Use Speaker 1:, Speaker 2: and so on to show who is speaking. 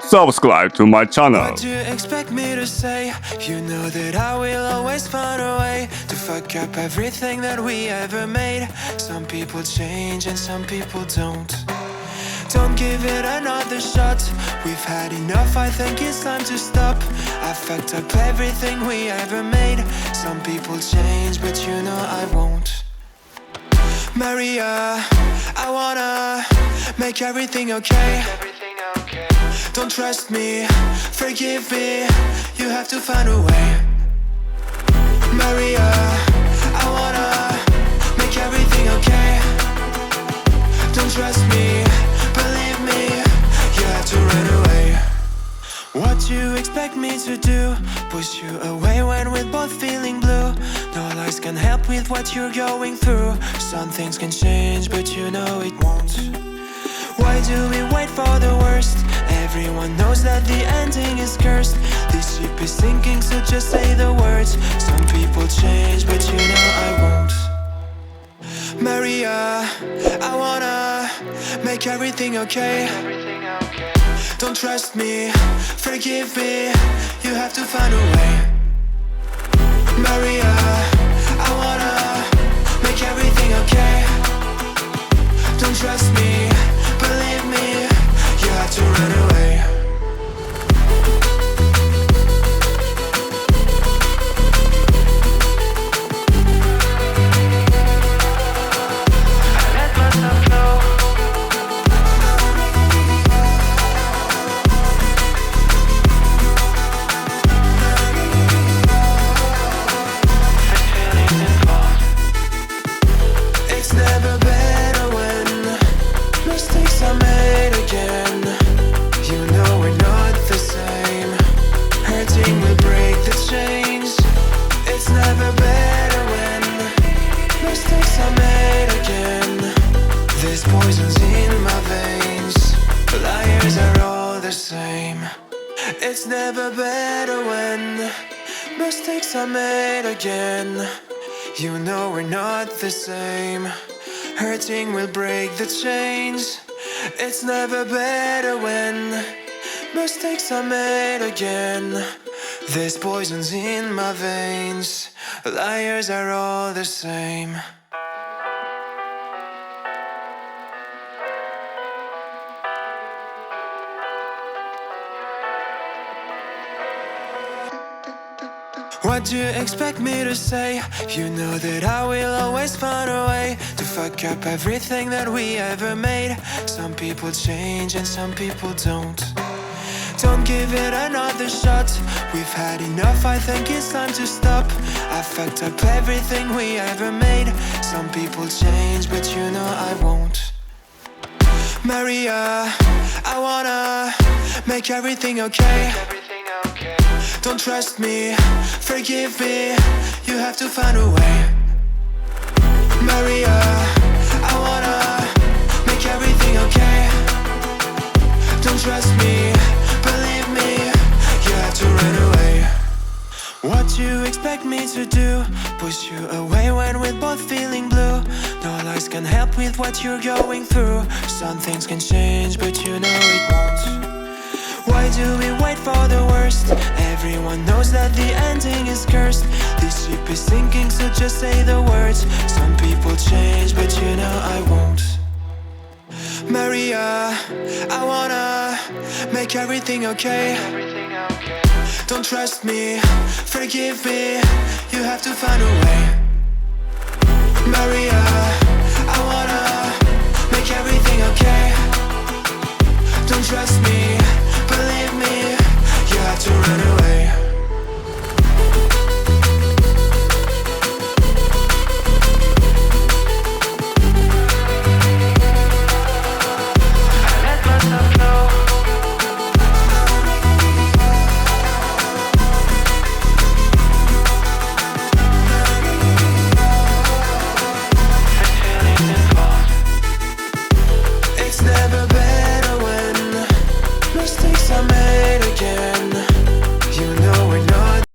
Speaker 1: subscribe to my channel.
Speaker 2: What do you expect me to say? You know that I will always find a way to fuck up everything that we ever made. Some people change and some people don't. Don't give it another shot. We've had enough, I think it's time to stop. I fucked up everything we ever made. Some people change, but you know I won't. Maria, I wanna make everything okay. Don't trust me, forgive me, you have to find a way. Maria, I wanna make everything okay. Don't trust me, believe me, you have to run away. What you expect me to do? Push you away when we're both feeling blue. No lies can help with what you're going through. Some things can change, but you know it won't. Why do we wait for the worst? Everyone knows that the ending is cursed. This ship is sinking, so just say the words. Some people change, but you know I won't. Maria, I wanna make everything okay. Don't trust me, forgive me, you have to find a way. Maria, I wanna make everything okay. Don't trust me, believe me, you have to run away. I let myself go. It's never better when mistakes are made again. You know we're not the same. Hurting will break the chains. It's never better when mistakes are made again. There's poisons in my veins. Liars are all the same. It's never better when mistakes are made again. You know we're not the same. Hurting will break the chains. It's never better when mistakes are made again. There's poisons in my veins. Liars are all the same. What do you expect me to say? You know that I will always find a way to fuck up everything that we ever made. Some people change and some people don't. Don't give it another shot. We've had enough, I think it's time to stop. I fucked up everything we ever made. Some people change, but you know I won't. Maria, I wanna make everything okay. Don't trust me, forgive me, you have to find a way. Maria, I wanna make everything okay. Don't trust me, believe me, you have to run away. What you expect me to do? Push you away when we're both feeling blue. No lies can help with what you're going through. Some things can change, but you know it won't. Why do we wait for the worst? Everyone knows that the ending is cursed. This ship is sinking, so just say the words. Some people change, but you know I won't. Maria, I wanna make everything okay. Don't trust me, forgive me, you have to find a way. Maria,